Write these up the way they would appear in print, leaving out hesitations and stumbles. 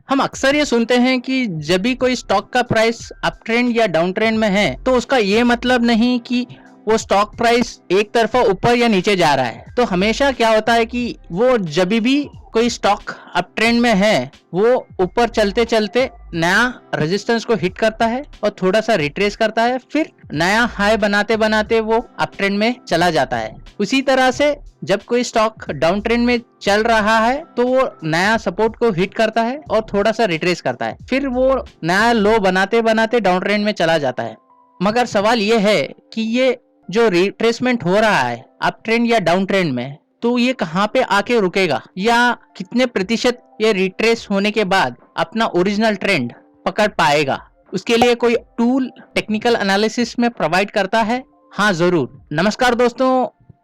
हम अक्सर ये सुनते हैं कि जब भी कोई स्टॉक का प्राइस अप ट्रेंड या डाउन ट्रेंड में है तो उसका ये मतलब नहीं कि वो स्टॉक प्राइस एक तरफा ऊपर या नीचे जा रहा है। तो हमेशा क्या होता है कि वो जब भी कोई स्टॉक अप ट्रेंड में है वो ऊपर चलते चलते नया रेजिस्टेंस को हिट करता है और थोड़ा सा रिट्रेस करता है, फिर नया हाई बनाते बनाते वो अप ट्रेंड में चला जाता है। उसी तरह से जब कोई स्टॉक डाउन ट्रेंड में चल रहा है तो वो नया सपोर्ट को हिट करता है और थोड़ा सा रिट्रेस करता है, फिर वो नया लो बनाते बनाते डाउन ट्रेंड में चला जाता है। मगर सवाल ये है कि ये जो रिट्रेसमेंट हो रहा है अप ट्रेंड या डाउन ट्रेंड में, तो ये कहाँ पे आके रुकेगा या कितने प्रतिशत ये रिट्रेस होने के बाद अपना ओरिजिनल ट्रेंड पकड़ पाएगा। उसके लिए कोई टूल टेक्निकल एनालिसिस में प्रोवाइड करता है? हाँ जरूर। नमस्कार दोस्तों,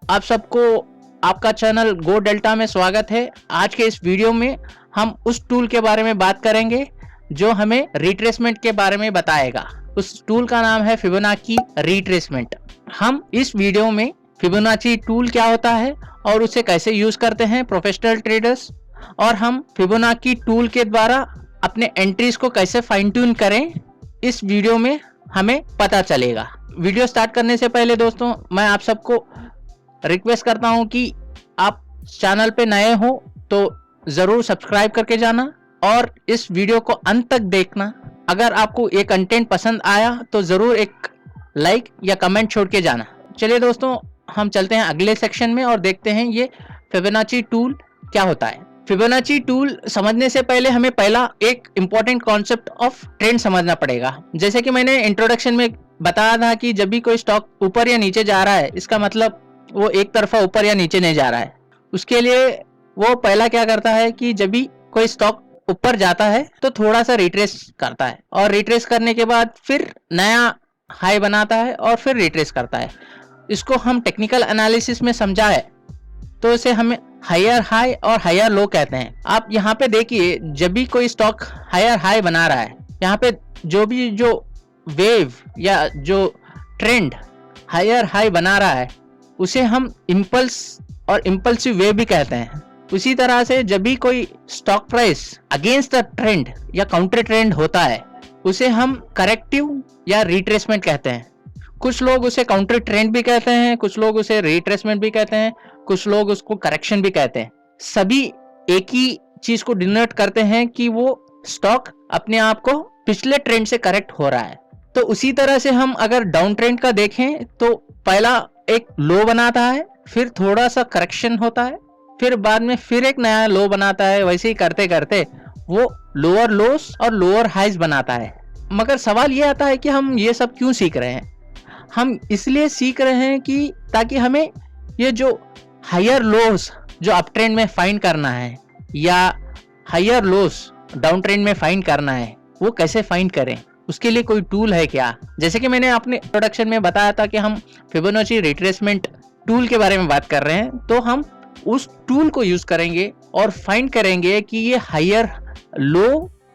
आप सबको आपका चैनल गो डेल्टा में स्वागत है। आज के इस वीडियो में हम उस टूल के बारे में बात करेंगे जो हमें रिट्रेसमेंट के बारे में बताएगा। उस टूल का नाम है फिबोनाची रिट्रेसमेंट। हम इस वीडियो में फिबोनाची टूल क्या होता है और उसे कैसे यूज करते हैं प्रोफेशनल ट्रेडर्स, और हम फिबोनाची टूल के द्वारा अपने एंट्रीज को कैसे फाइन ट्यून करें, इस वीडियो में हमें पता चलेगा। वीडियो स्टार्ट करने से पहले दोस्तों मैं आप सबको रिक्वेस्ट करता हूं कि आप चैनल पे नए हो तो जरूर सब्सक्राइब करके जाना और इस वीडियो को अंत तक देखना। अगर आपको ये कंटेंट पसंद आया तो जरूर एक लाइक या कमेंट छोड़ के जाना। चलिए दोस्तों, हम चलते हैं अगले सेक्शन में और देखते हैं ये फिबोनाची टूल क्या होता है। फिबोनाची टूल समझने से पहले हमें पहला एक इम्पोर्टेंट कॉन्सेप्ट ऑफ ट्रेंड समझना पड़ेगा। जैसे कि मैंने इंट्रोडक्शन में बताया था कि जब भी कोई स्टॉक ऊपर या नीचे जा रहा है इसका मतलब वो एक तरफा ऊपर या नीचे नहीं जा रहा है। उसके लिए वो पहला क्या करता है कि जब भी कोई स्टॉक ऊपर जाता है तो थोड़ा सा रिट्रेस करता है और रिट्रेस करने के बाद फिर नया हाई बनाता है और फिर रिट्रेस करता है। इसको हम टेक्निकल एनालिसिस में समझा है तो इसे हमें हायर हाई और हायर लो कहते हैं। आप यहाँ पे देखिए, जब भी कोई स्टॉक हायर हाई बना रहा है, यहाँ पे जो वेव या जो ट्रेंड हायर हाई बना रहा है उसे हम इम्पल्स और इम्पल्सिव वेव भी कहते हैं। उसी तरह से जब भी कोई stock price against the trend या काउंटर ट्रेंड होता है उसे हम करेक्टिव या रिट्रेसमेंट कहते हैं। कुछ लोग उसे काउंटर ट्रेंड भी कहते हैं, कुछ लोग उसे रिट्रेसमेंट भी कहते हैं, कुछ लोग उसको करेक्शन भी कहते हैं। सभी एक ही चीज को डिनोट करते हैं कि वो स्टॉक अपने आप को पिछले ट्रेंड से करेक्ट हो रहा है। तो उसी तरह से हम अगर डाउन ट्रेंड का देखें तो पहला एक लो बनाता है, फिर थोड़ा सा करेक्शन होता है, फिर बाद में फिर एक नया लो बनाता है। वैसे ही करते करते वो लोअर लोस और लोअर हाइज बनाता है। मगर सवाल ये आता है कि हम ये सब क्यों सीख रहे हैं? हम इसलिए सीख रहे हैं कि ताकि हमें ये जो हायर लोस जो अप ट्रेंड में फाइंड करना है या हायर लोस डाउन ट्रेंड में फाइंड करना है वो कैसे फाइंड करें। उसके लिए कोई टूल है क्या? जैसे कि मैंने अपने प्रोडक्शन में बताया था कि हम फिबोनाची रिट्रेसमेंट टूल के बारे में बात कर रहे हैं, तो हम उस टूल को यूज करेंगे और फाइंड करेंगे कि ये हायर लो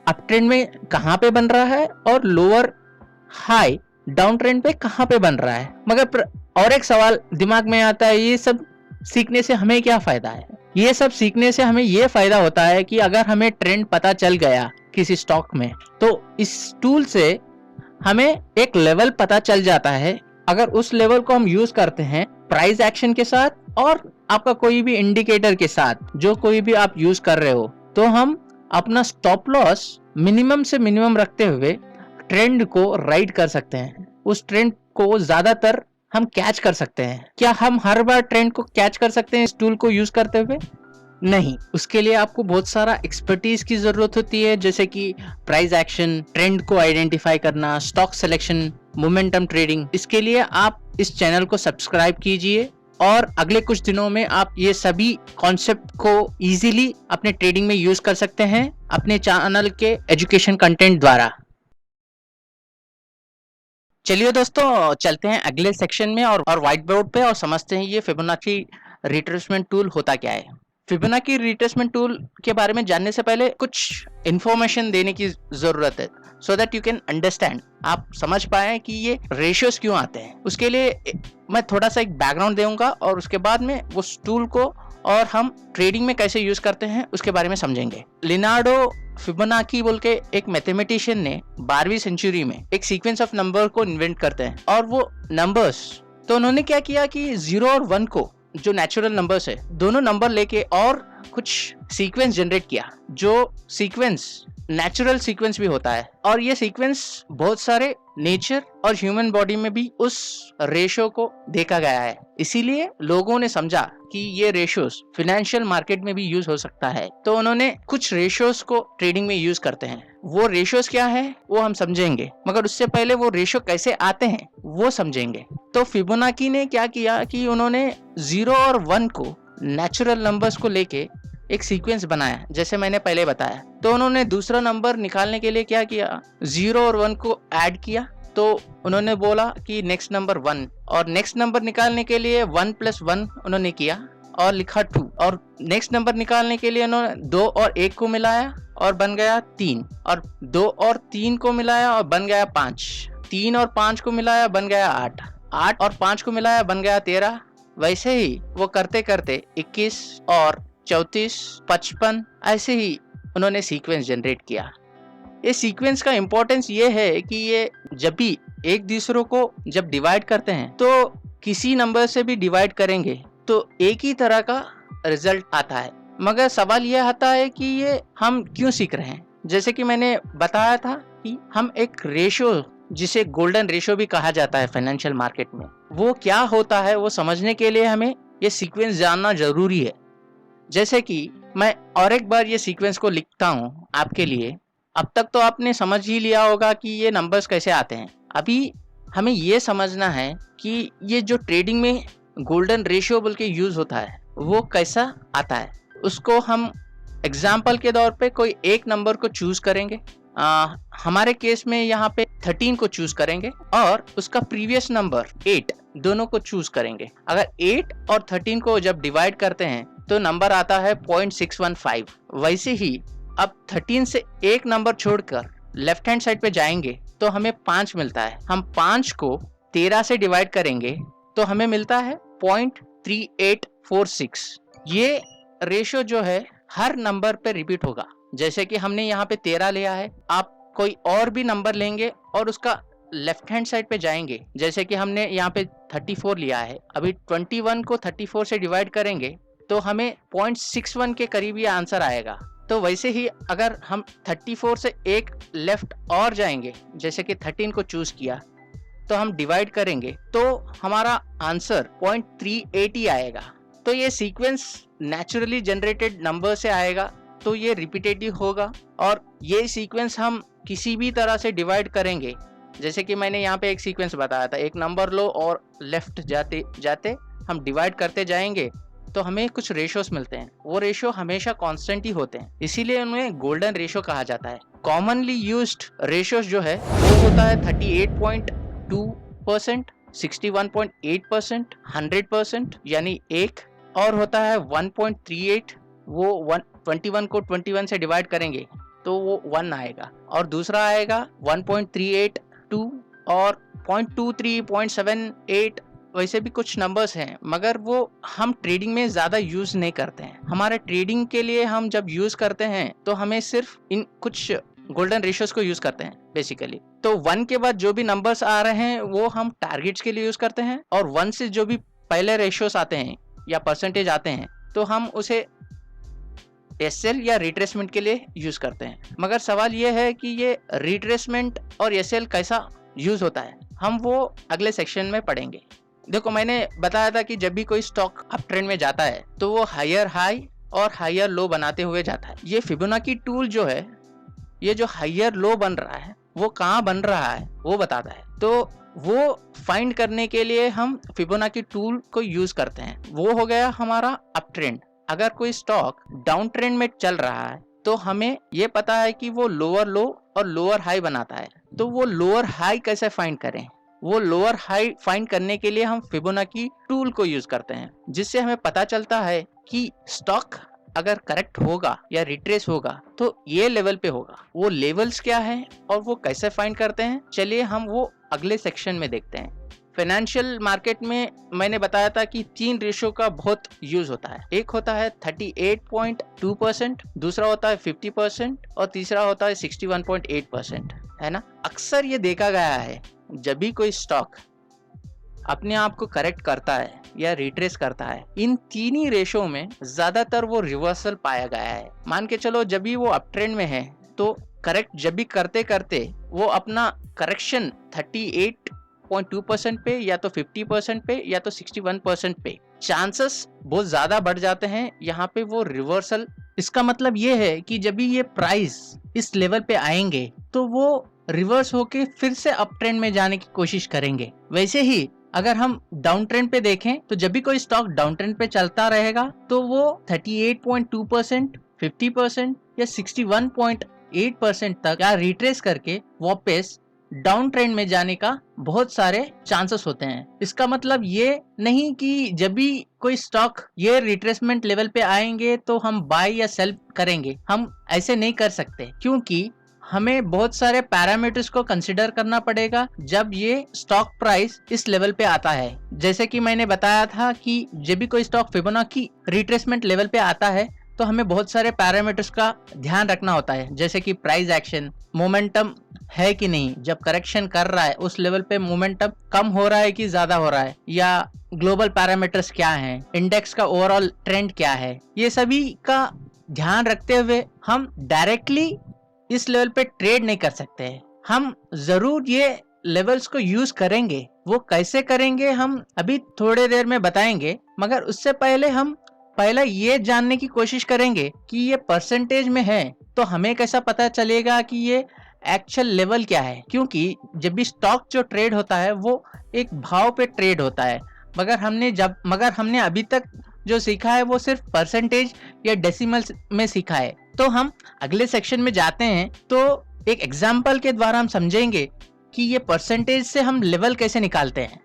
अप ट्रेंड में कहाँ पे बन रहा है और लोअर हाई डाउन ट्रेंड पे कहाँ पे बन रहा है। मगर और एक सवाल दिमाग में आता है, ये सब सीखने से हमें क्या फायदा है? ये सब सीखने से हमें ये फायदा होता है कि अगर हमें ट्रेंड पता चल गया किसी स्टॉक में तो इस टूल से हमें एक लेवल पता चल जाता है। अगर उस लेवल को हम यूज करते हैं प्राइस एक्शन के साथ और आपका कोई भी इंडिकेटर के साथ, जो कोई भी आप यूज कर रहे हो, तो हम अपना स्टॉप लॉस मिनिमम से मिनिमम रखते हुए ट्रेंड को राइड कर सकते हैं। उस ट्रेंड को ज्यादातर हम कैच कर सकते हैं। क्या हम हर बार ट्रेंड को कैच कर सकते हैं इस टूल को यूज करते हुए? नहीं। उसके लिए आपको बहुत सारा एक्सपर्टीज की जरूरत होती है, जैसे कि प्राइस एक्शन, ट्रेंड को आइडेंटिफाई करना, स्टॉक सिलेक्शन, मोमेंटम ट्रेडिंग। इसके लिए आप इस चैनल को सब्सक्राइब कीजिए और अगले कुछ दिनों में आप ये सभी कॉन्सेप्ट को इजीली अपने ट्रेडिंग में यूज कर सकते हैं अपने चैनल के एजुकेशन कंटेंट द्वारा। चलिए दोस्तों, चलते हैं अगले सेक्शन में और व्हाइट बोर्ड पे और समझते हैं ये फिबोनाची रिट्रेसमेंट टूल होता क्या है। फिबोनाची रिट्रेसमेंट टूल के बारे में जानने से पहले कुछ इंफॉर्मेशन देने की जरूरत है, so that you can understand, आप समझ पाए कि ये रेशियोज क्यों आते हैं। उसके लिए मैं थोड़ा सा एक बैकग्राउंड दूंगा और उसके बाद में उस टूल को और हम ट्रेडिंग में कैसे यूज करते हैं उसके बारे में समझेंगे। लिनार्डो फिबोनाची बोल के एक मैथमेटिशियन ने 12वीं सेंचुरी में एक सीक्वेंस ऑफ नंबर को इन्वेंट करते हैं, और वो नंबर्स, तो उन्होंने क्या किया कि 0 और 1 को, जो नेचुरल नंबर्स है, दोनों नंबर लेके और कुछ सीक्वेंस जनरेट किया, जो सीक्वेंस नेचुरल सीक्वेंस भी होता है। और ये सीक्वेंस बहुत सारे नेचर और ह्यूमन बॉडी में भी उस रेशो को देखा गया है। इसीलिए लोगों ने समझा कि ये रेशोस फाइनेंशियल मार्केट में भी यूज हो सकता है, तो उन्होंने कुछ रेशोस को ट्रेडिंग में यूज करते हैं। वो रेशोस क्या है वो हम समझेंगे, मगर उससे पहले वो रेशो कैसे आते हैं वो समझेंगे। तो फिबोनाची ने क्या किया कि उन्होंने 0 और 1 को नेचुरल नंबर्स को लेके एक सीक्वेंस बनाया, जैसे मैंने पहले बताया। तो उन्होंने दूसरा नंबर निकालने के लिए क्या किया, 0 और 1 को ऐड किया, तो उन्होंने बोला कि नेक्स्ट नंबर 1, और नेक्स्ट नंबर निकालने के लिए 1 + 1 उन्होंने किया और लिखा 2, और नेक्स्ट नंबर निकालने के लिए उन्होंने 2 और 1 को मिलाया और बन गया 3, और 2 और 3 को मिलाया और बन गया 5, 3 और 5 को मिलाया बन गया 8, 8 और 5 को मिलाया बन गया 13। वैसे ही वो करते करते 21 और 34, 55 ऐसे ही उन्होंने सीक्वेंस जनरेट किया। ये सीक्वेंस का इंपॉर्टेंस ये है कि ये जब भी एक दूसरों को जब डिवाइड करते हैं, तो किसी नंबर से भी डिवाइड करेंगे तो एक ही तरह का रिजल्ट आता है। मगर सवाल यह आता है कि ये हम क्यों सीख रहे हैं। जैसे कि मैंने बताया था कि हम एक रेशो, जिसे गोल्डन रेशो भी कहा जाता है फाइनेंशियल मार्केट में, वो क्या होता है वो समझने के लिए हमें ये सीक्वेंस जानना जरूरी है। जैसे कि मैं और एक बार ये सीक्वेंस को लिखता हूँ आपके लिए। अब तक तो आपने समझ ही लिया होगा कि ये नंबर्स कैसे आते हैं। अभी हमें ये समझना है कि ये जो ट्रेडिंग में गोल्डन रेशियो बोल के यूज होता है वो कैसा आता है। उसको हम एग्जाम्पल के तौर पे कोई एक नंबर को चूज करेंगे। हमारे केस में यहाँ पे 13 को चूज करेंगे और उसका प्रीवियस नंबर 8, दोनों को चूज करेंगे। अगर 8 और 13 को जब डिवाइड करते हैं तो नंबर आता है 0.615। वैसे ही अब 13 से एक नंबर छोड़कर लेफ्ट हैंड साइड पे जाएंगे तो हमें 5 मिलता है। हम 5 को 13 से डिवाइड करेंगे तो हमें मिलता है 0.3846। ये रेशो जो है हर नंबर पे रिपीट होगा। जैसे कि हमने यहाँ पे 13 लिया है, आप कोई और भी नंबर लेंगे और उसका लेफ्ट हैंड साइड पे जाएंगे। जैसे कि हमने यहाँ पे 34 लिया है, अभी 21 को 34 से डिवाइड करेंगे तो हमें 0.61 के करीब ये आंसर आएगा। तो वैसे ही अगर हम 34 से एक लेफ्ट और जाएंगे, जैसे कि 13 को चूज किया, तो हम डिवाइड करेंगे तो हमारा आंसर 0.380 आएगा। तो ये सीक्वेंस नेचुरली जनरेटेड नंबर से आएगा, तो ये रिपीटेटिव होगा। और ये सीक्वेंस हम किसी भी तरह से डिवाइड करेंगे। जैसे कि मैंने यहाँ पे एक सीक्वेंस बताया था, एक नंबर लो और लेफ्ट जाते जाते हम डिवाइड करते जाएंगे तो हमें कुछ रेशोस मिलते हैं। वो रेशो हमेशा कांस्टेंट ही होते हैं, इसीलिए उन्हें गोल्डन रेशो कहा जाता है। कॉमनली यूज्ड रेशोस जो है वो होता है 38.2%, 61.8%, 100% यानी 1, और होता है 1.38। वो 21 को 21 से डिवाइड करेंगे तो वो 1 आएगा, और दूसरा आएगा 1.382 और 0.23, 0.78। वैसे भी कुछ नंबर्स हैं, मगर वो हम ट्रेडिंग में ज्यादा यूज नहीं करते हैं। हमारे ट्रेडिंग के लिए हम जब यूज करते हैं तो हमें सिर्फ इन कुछ गोल्डन रेशियोस को यूज करते हैं बेसिकली। तो 1 के बाद जो भी नंबर्स आ रहे हैं वो हम टारगेट्स के लिए यूज करते हैं, और 1 से जो भी पहले रेशियोस आते हैं या परसेंटेज आते हैं तो हम उसे एसएल या रिट्रेसमेंट के लिए यूज करते हैं। मगर सवाल ये है कि ये रिट्रेसमेंट और एसएल कैसा यूज होता है, हम वो अगले सेक्शन में पढ़ेंगे। देखो, मैंने बताया था कि जब भी कोई स्टॉक अप ट्रेंड में जाता है तो वो हायर हाई और हायर लो बनाते हुए जाता है। ये फिबोनाची टूल जो है, ये जो हायर लो बन रहा है वो कहाँ बन रहा है वो बताता है। तो वो फाइंड करने के लिए हम फिबोनाची टूल को यूज करते हैं। वो हो गया हमारा अप ट्रेंड। अगर कोई स्टॉक डाउन ट्रेंड में चल रहा है तो हमें ये पता है कि वो लोअर लो और लोअर हाई बनाता है। तो वो लोअर हाई कैसे फाइंड करें, वो लोअर हाई फाइंड करने के लिए हम फिबोनाची टूल को यूज करते हैं, जिससे हमें पता चलता है कि स्टॉक अगर करेक्ट होगा या रिट्रेस होगा तो ये लेवल पे होगा। वो लेवल्स क्या है और वो कैसे फाइंड करते हैं, चलिए हम वो अगले सेक्शन में देखते हैं। फाइनेंशियल मार्केट में मैंने बताया था कि 3 रेशियो का बहुत यूज होता है। एक होता है 38.2%, दूसरा होता है 50% और तीसरा होता है 61.8%, है ना। अक्सर ये देखा गया है जब भी कोई स्टॉक अपने आप को करेक्ट करता है या रिट्रेस करता है, इन 3 ही रेशो में ज्यादातर वो रिवर्सल पाया गया है। मान के चलो जब भी वो अप ट्रेंड में है तो करेक्ट जब भी करते करते वो अपना करेक्शन 38.2% पे या तो 50% पे या तो 61% पे चांसेस बहुत ज्यादा बढ़ जाते हैं यहाँ पे वो रिवर्सल। इसका मतलब ये है कि जब भी ये प्राइस इस लेवल पे आएंगे तो वो रिवर्स होके फिर से अप ट्रेंड में जाने की कोशिश करेंगे। वैसे ही अगर हम डाउन ट्रेंड पे देखें तो जब भी कोई स्टॉक डाउन ट्रेंड पे चलता रहेगा तो वो 38.2%, 50% या 61.8% तक या रिट्रेस करके वापस डाउन ट्रेंड में जाने का बहुत सारे चांसेस होते हैं। इसका मतलब ये नहीं कि जब भी कोई स्टॉक ये रिट्रेसमेंट लेवल पे आएंगे तो हम बाय या सेल करेंगे। हम ऐसे नहीं कर सकते क्योंकि हमें बहुत सारे पैरामीटर्स को कंसिडर करना पड़ेगा जब ये स्टॉक प्राइस इस लेवल पे आता है। जैसे कि मैंने बताया था कि जब भी कोई स्टॉक फिबोनाची रिट्रेसमेंट लेवल पे आता है तो हमें बहुत सारे पैरामीटर्स का ध्यान रखना होता है, जैसे कि प्राइस एक्शन, मोमेंटम है कि नहीं, जब करेक्शन कर रहा है उस लेवल पे मोमेंटम कम हो रहा है कि ज्यादा हो रहा है, या ग्लोबल पैरामीटर्स क्या हैं, इंडेक्स का ओवरऑल ट्रेंड क्या है। ये सभी का ध्यान रखते हुए हम डायरेक्टली इस लेवल पे ट्रेड नहीं कर सकते हैं। हम जरूर ये लेवल्स को यूज करेंगे। वो कैसे करेंगे हम अभी थोड़ी देर में बताएंगे, मगर उससे पहले हम पहले ये जानने की कोशिश करेंगे कि ये परसेंटेज में है तो हमें कैसा पता चलेगा कि ये एक्चुअल लेवल क्या है। क्योंकि जब भी स्टॉक जो ट्रेड होता है वो एक भाव पे ट्रेड होता है, मगर हमने अभी तक जो सीखा है वो सिर्फ परसेंटेज या डेसिमल में सीखा है। तो हम अगले सेक्शन में जाते हैं तो एक एग्जाम्पल के द्वारा हम समझेंगे कि ये परसेंटेज से हम लेवल कैसे निकालते हैं।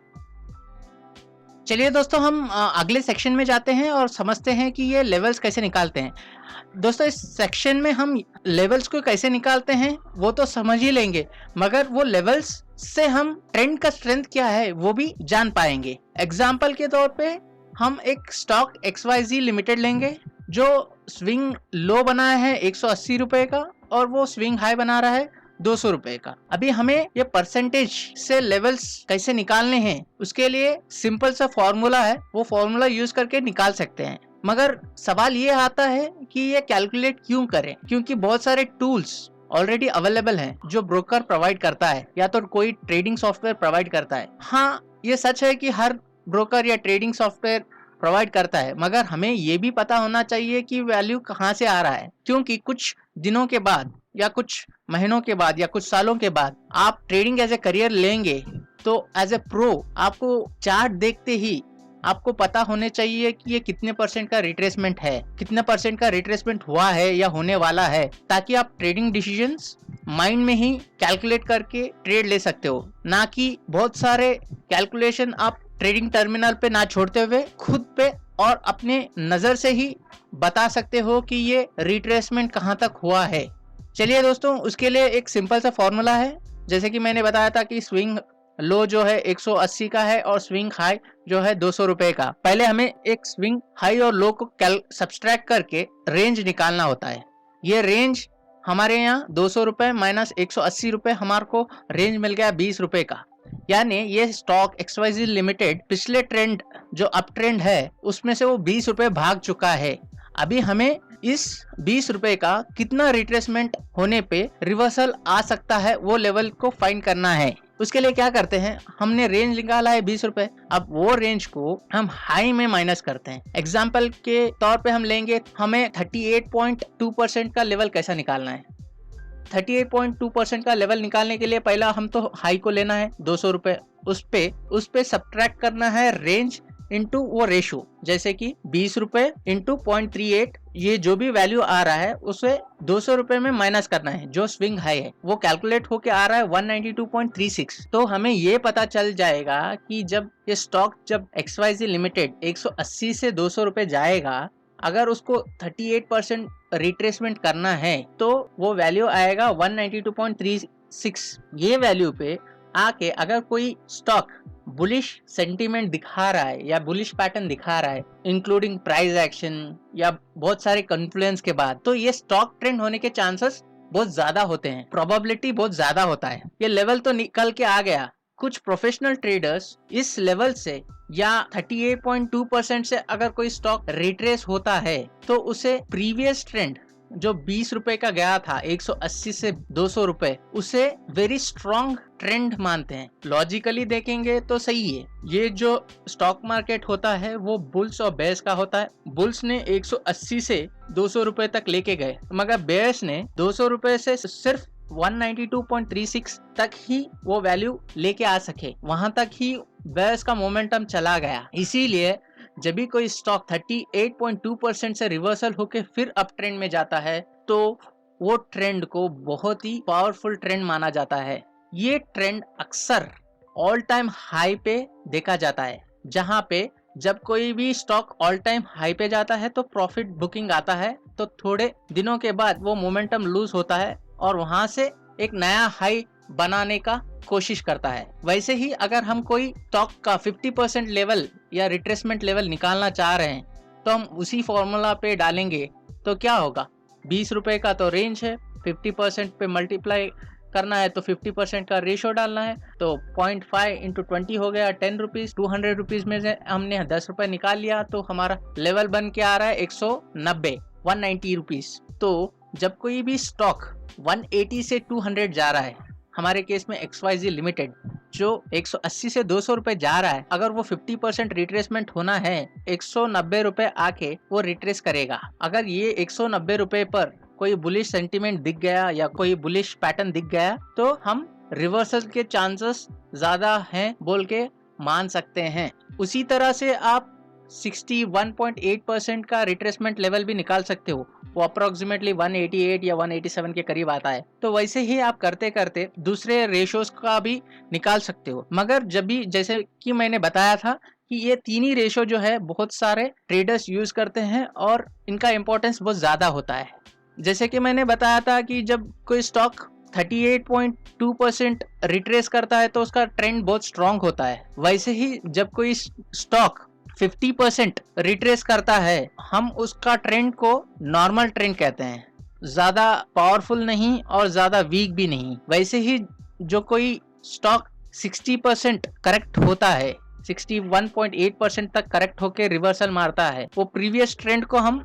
चलिए दोस्तों, हम अगले सेक्शन में जाते हैं और समझते हैं कि ये लेवल्स कैसे निकालते हैं। दोस्तों, इस सेक्शन में हम लेवल्स को कैसे निकालते हैं वो तो समझ ही लेंगे, मगर वो लेवल्स से हम ट्रेंड का स्ट्रेंथ क्या है वो भी जान पाएंगे। एग्जाम्पल के तौर पे हम एक स्टॉक XYZ लिमिटेड लेंगे जो स्विंग लो बनाया है 180 रुपए का और वो स्विंग हाई बना रहा है 200 रुपए का। अभी हमें ये परसेंटेज से लेवल्स कैसे निकालने हैं उसके लिए सिंपल सा फॉर्मूला है, वो फॉर्मूला यूज करके निकाल सकते हैं। मगर सवाल ये आता है कि ये कैलकुलेट क्यों करें, क्योंकि बहुत सारे टूल्स ऑलरेडी अवेलेबल हैं जो ब्रोकर प्रोवाइड करता है या तो कोई ट्रेडिंग सॉफ्टवेयर प्रोवाइड करता है। हाँ, ये सच है कि हर ब्रोकर या ट्रेडिंग सॉफ्टवेयर प्रोवाइड करता है, मगर हमें ये भी पता होना चाहिए कि वैल्यू कहाँ से आ रहा है। क्योंकि कुछ दिनों के बाद या कुछ महीनों के बाद या कुछ सालों के बाद आप ट्रेडिंग एज ए करियर लेंगे तो एज ए प्रो आपको चार्ट देखते ही आपको पता होने चाहिए कि ये कितने परसेंट का रिट्रेसमेंट है, कितने परसेंट का रिट्रेसमेंट हुआ है या होने वाला है, ताकि आप ट्रेडिंग डिसीजंस माइंड में ही कैलकुलेट करके ट्रेड ले सकते हो। ना कि बहुत सारे कैलकुलेशन आप ट्रेडिंग टर्मिनल पे ना छोड़ते हुए खुद पे और अपने नजर से ही बता सकते हो कि ये रिट्रेसमेंट कहाँ तक हुआ है। चलिए दोस्तों, उसके लिए एक सिंपल सा फॉर्मूला है। जैसे कि मैंने बताया था कि स्विंग लो जो है 180 का है और स्विंग हाई जो है 200 रुपए का। पहले हमें एक स्विंग हाई और लो को सब्सट्रैक्ट करके रेंज निकालना होता है। ये रेंज हमारे यहाँ 200 रुपए माइनस 180 रुपए, हमारे को रेंज मिल गया 20 रुपए का। यानी ये स्टॉक XYZ लिमिटेड पिछले ट्रेंड जो अप ट्रेंड है उसमें से वो 20 रुपए भाग चुका है। अभी हमें इस 20 रुपए का कितना रिट्रेसमेंट होने पे रिवर्सल आ सकता है वो लेवल को फाइंड करना है। उसके लिए क्या करते हैं, हमने रेंज निकाला है 20 रुपए, अब वो रेंज को हम हाई में माइनस करते हैं। एग्जाम्पल के तौर पे हम लेंगे, हमें 38.2% का लेवल कैसा निकालना है। 38.2% का लेवल निकालने के लिए पहला हम तो हाई को लेना है 200 रुपए, उस पे सब्ट्रैक्ट करना है रेंज इंटू वो रेशो, जैसे कि 20 रुपए इंटू 0.38, ये जो भी वैल्यू आ रहा है उसे 200 रुपए में माइनस करना है जो स्विंग हाई है। वो कैलकुलेट होके आ रहा है 192.36। तो हमें ये पता चल जाएगा कि जब ये स्टॉक जब XYZ लिमिटेड 180 से 200 रुपए जाएगा, अगर उसको 38% रिट्रेसमेंट करना है तो वो वैल्यू आएगा 192.36। ये वैल्यू पे आके अगर कोई स्टॉक बुलिश सेंटीमेंट दिखा रहा है या बुलिश पैटर्न दिखा रहा है, इंक्लूडिंग प्राइस एक्शन या बहुत सारे कॉन्फ्लुएंस के बाद, तो ये स्टॉक ट्रेंड होने के चांसेस बहुत ज्यादा होते हैं, प्रोबेबिलिटी बहुत ज्यादा होता है। ये लेवल तो निकल के आ गया। कुछ प्रोफेशनल ट्रेडर्स इस लेवल से या 38.2% से अगर कोई स्टॉक रिट्रेस होता है तो उसे प्रीवियस ट्रेंड जो 20 रुपए का गया था 180 से 200 रुपए, उसे वेरी स्ट्रॉन्ग ट्रेंड मानते हैं। लॉजिकली देखेंगे तो सही है। ये जो स्टॉक मार्केट होता है वो बुल्स और बेयर्स का होता है। बुल्स ने 180 से 200 रुपए तक लेके गए, मगर बेयर्स ने 200 रुपए से सिर्फ 192.36 तक ही वो वैल्यू लेके आ सके, वहां तक ही बेयर्स का मोमेंटम चला गया। इसीलिए जब भी कोई स्टॉक 38.2% से रिवर्सल होके फिर अप ट्रेंड में जाता है तो वो ट्रेंड को बहुत ही पावरफुल ट्रेंड माना जाता है। ये ट्रेंड अक्सर ऑल टाइम हाई पे देखा जाता है, जहां पे जब कोई भी स्टॉक ऑल टाइम हाई पे जाता है तो प्रॉफिट बुकिंग आता है, तो थोड़े दिनों के बाद वो मोमेंटम लूज होता है और वहां से एक नया हाई बनाने का कोशिश करता है। वैसे ही अगर हम कोई स्टॉक का 50% लेवल या रिट्रेसमेंट लेवल निकालना चाह रहे हैं तो हम उसी फॉर्मूला पे डालेंगे तो क्या होगा, 20 रुपए का तो रेंज है, 50% पे मल्टीप्लाई करना है तो 50% का रेशो डालना है, तो 0.5 इंटू 20 हो गया 10 रुपीज। 200 रुपीज में से हमने 10 रुपए निकाल लिया तो हमारा लेवल बन के आ रहा है 190 रुपीज। तो जब कोई भी स्टॉक 180 से 200 जा रहा है, हमारे केस में XYZ लिमिटेड जो 180 से 200 रुपए जा रहा है, अगर वो 50% रिट्रेसमेंट होना है 190 रुपए आके वो रिट्रेस करेगा। अगर ये 190 रुपए पर कोई बुलिश सेंटीमेंट दिख गया या कोई बुलिश पैटर्न दिख गया तो हम रिवर्सल के चांसेस ज्यादा हैं बोल के मान सकते हैं। उसी तरह से आप 61.8% का रिट्रेसमेंट लेवल भी निकाल सकते हो, वो अप्रोक्सीमेटली 188 या 187 के करीब आता है। तो वैसे ही आप करते करते दूसरे रेशोज का भी निकाल सकते हो। मगर जब भी, जैसे कि मैंने बताया था कि ये तीन ही रेशो जो है बहुत सारे ट्रेडर्स यूज करते हैं और इनका इंपॉर्टेंस बहुत ज्यादा होता है। जैसे कि मैंने बताया था कि जब कोई स्टॉक 38.2% रिट्रेस करता है तो उसका ट्रेंड बहुत स्ट्रॉन्ग होता है। वैसे ही जब कोई स्टॉक 50% रिट्रेस करता है हम उसका ट्रेंड को नॉर्मल ट्रेंड कहते हैं, ज्यादा पावरफुल नहीं और ज्यादा वीक भी नहीं। वैसे ही जो कोई स्टॉक 60% करेक्ट होता है, 61.8% तक करेक्ट होके रिवर्सल मारता है, वो प्रीवियस ट्रेंड को हम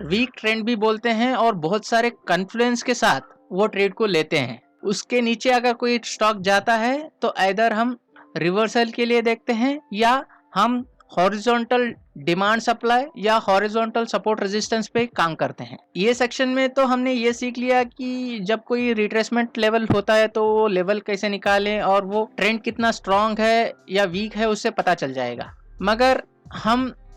वीक ट्रेंड भी बोलते हैं और बहुत सारे कॉन्फ्लुएंस के साथ वो ट्रेड को लेते हैं। उसके नीचे अगर कोई स्टॉक जाता है तो इधर हम रिवर्सल के लिए देखते हैं या हम हॉरिजॉन्टल डिमांड सप्लाई या हॉरिजॉन्टल सपोर्ट रेजिस्टेंस पे काम करते हैं। ये सेक्शन में तो हमने ये सीख लिया कि जब कोई रिट्रेसमेंट लेवल होता है तो वो लेवल कैसे निकालें और वो ट्रेंड कितना स्ट्रॉन्ग है या वीक है उससे पता चल जाएगा। मगर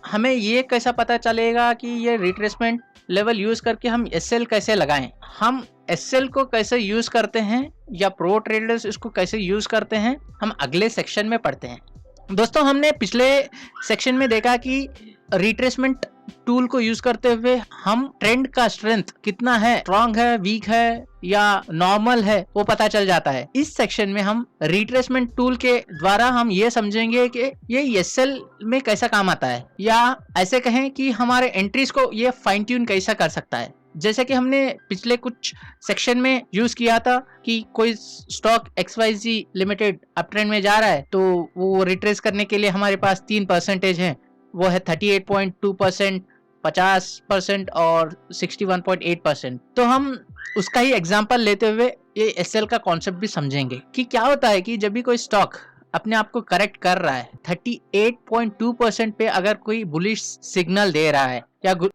हमें ये कैसा पता चलेगा कि ये रिट्रेसमेंट लेवल यूज करके हम एसएल कैसे लगाएं, हम एसएल को कैसे यूज करते हैं या प्रो ट्रेडर्स इसको कैसे यूज करते हैं, हम अगले सेक्शन में पढ़ते हैं। दोस्तों, हमने पिछले सेक्शन में देखा कि रिट्रेसमेंट टूल को यूज करते हुए हम ट्रेंड का स्ट्रेंथ कितना है, स्ट्रॉन्ग है, वीक है या नॉर्मल है, वो पता चल जाता है। इस सेक्शन में हम रिट्रेसमेंट टूल के द्वारा हम ये समझेंगे कि ये एसएल में कैसा काम आता है, या ऐसे कहें कि हमारे एंट्रीज को ये फाइन ट्यून कैसा कर सकता है। जैसे कि हमने पिछले कुछ सेक्शन में यूज किया था कि कोई stock XYZ limited up trend में जा रहा है तो वो रिट्रेस करने के लिए हमारे पास 3% हैं, वो है 38.2%, 50% और 61.8%। तो हम उसका ही एग्जांपल लेते हुए ये एसएल का कॉन्सेप्ट भी समझेंगे कि क्या होता है कि जब भी कोई स्टॉक अपने आप को करेक्ट कर रहा है 38.2% पे अगर कोई बुलिश सिग्नल दे रहा है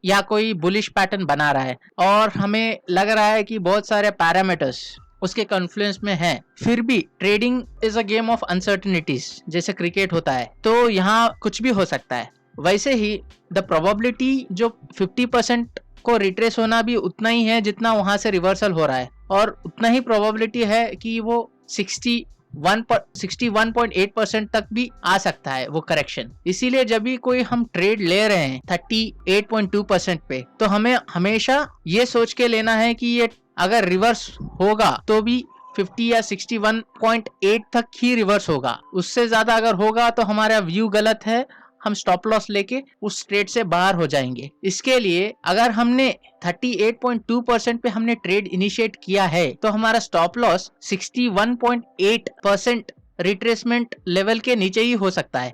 या कोई बुलिश पैटर्न बना रहा है और हमें लग रहा है कि बहुत सारे पैरामीटर्स उसके कॉन्फ्लुएंस में हैं, फिर भी trading is a game of uncertainties, जैसे क्रिकेट होता है तो यहाँ कुछ भी हो सकता है। वैसे ही द प्रोबेबिलिटी जो 50% को रिट्रेस होना भी उतना ही है जितना वहां से रिवर्सल हो रहा है, और उतना ही प्रोबेबिलिटी है कि वो 61.8% तक भी आ सकता है वो करेक्शन। इसीलिए जब भी कोई हम ट्रेड ले रहे हैं 38.2% पे तो हमें हमेशा ये सोच के लेना है कि ये अगर रिवर्स होगा तो भी 50 या 61.8 तक ही रिवर्स होगा। उससे ज्यादा अगर होगा तो हमारा व्यू गलत है, हम स्टॉप लॉस लेके उस ट्रेड से बाहर हो जाएंगे। इसके लिए अगर हमने 38.2% पे हमने ट्रेड इनिशिएट किया है तो हमारा स्टॉप लॉस 61.8% रिट्रेसमेंट लेवल के नीचे ही हो सकता है,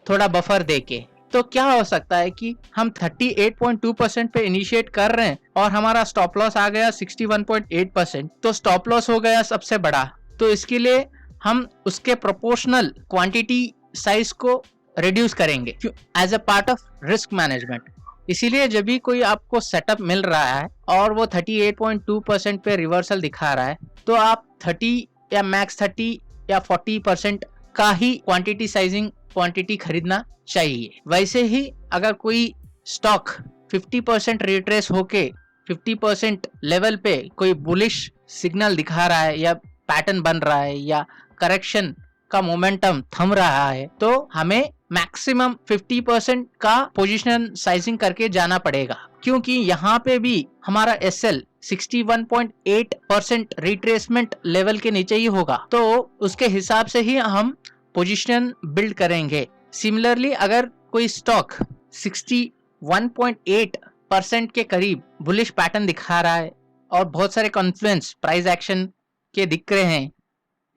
थोड़ा बफर देके। तो क्या हो सकता है कि हम 38.2% पे इनिशिएट कर रहे हैं और हमारा स्टॉप लॉस आ गया 61.8%, तो स्टॉप लॉस हो गया सबसे बड़ा। तो इसके लिए हम उसके प्रोपोर्शनल क्वांटिटी साइज को रिड्यूस करेंगे as a part of risk management. इसीलिए जब भी कोई आपको सेटअप मिल रहा है और वो 38.2% पे रिवर्सल दिखा रहा है तो आप 30 या मैक्स 30 या 40% का ही क्वांटिटी साइजिंग क्वांटिटी खरीदना चाहिए। वैसे ही अगर कोई स्टॉक 50% रिट्रेस होके 50% लेवल पे कोई बुलिश सिग्नल दिखा रहा है या पैटर्न बन रहा है या करेक्शन का मोमेंटम थम रहा है तो हमें मैक्सिमम 50% का पोजीशन साइजिंग करके जाना पड़ेगा, क्योंकि यहाँ पे भी हमारा एसएल 61.8% रिट्रेसमेंट लेवल के नीचे ही होगा, तो उसके हिसाब से ही हम पोजीशन बिल्ड करेंगे। सिमिलरली अगर कोई स्टॉक 61.8% के करीब बुलिश पैटर्न दिखा रहा है और बहुत सारे कॉन्फ्लुएंस प्राइस एक्शन के दिख रहे हैं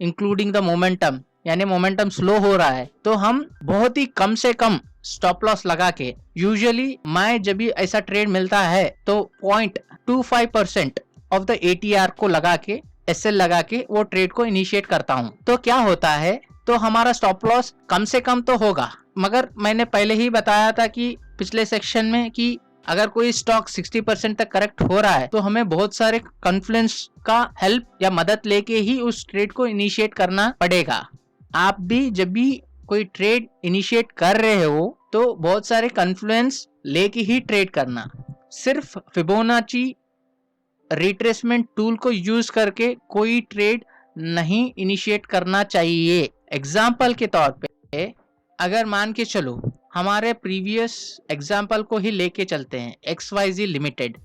इंक्लूडिंग द मोमेंटम, यानी मोमेंटम स्लो हो रहा है, तो हम बहुत ही कम से कम स्टॉप लॉस लगा के, यूजुअली मैं जब भी ऐसा ट्रेड मिलता है तो 0.25% ऑफ द एटीआर को लगा के, एसएल लगा के वो ट्रेड को इनिशिएट करता हूँ। तो क्या होता है, तो हमारा स्टॉप लॉस कम से कम तो होगा, मगर मैंने पहले ही बताया था कि पिछले सेक्शन में कि अगर कोई स्टॉक 60% तक करेक्ट हो रहा है तो हमें बहुत सारे कॉन्फ्लुएंस का हेल्प या मदद लेके ही उस ट्रेड को इनिशिएट करना पड़ेगा। आप भी जब भी कोई ट्रेड इनिशिएट कर रहे हो तो बहुत सारे कॉन्फ्लुएंस लेके ही ट्रेड करना। सिर्फ फिबोनाची रिट्रेसमेंट टूल को यूज करके कोई ट्रेड नहीं इनिशिएट करना चाहिए। एग्जाम्पल के तौर पे अगर मान के चलो हमारे प्रीवियस एग्जाम्पल को ही लेके चलते हैं, XYZ लिमिटेड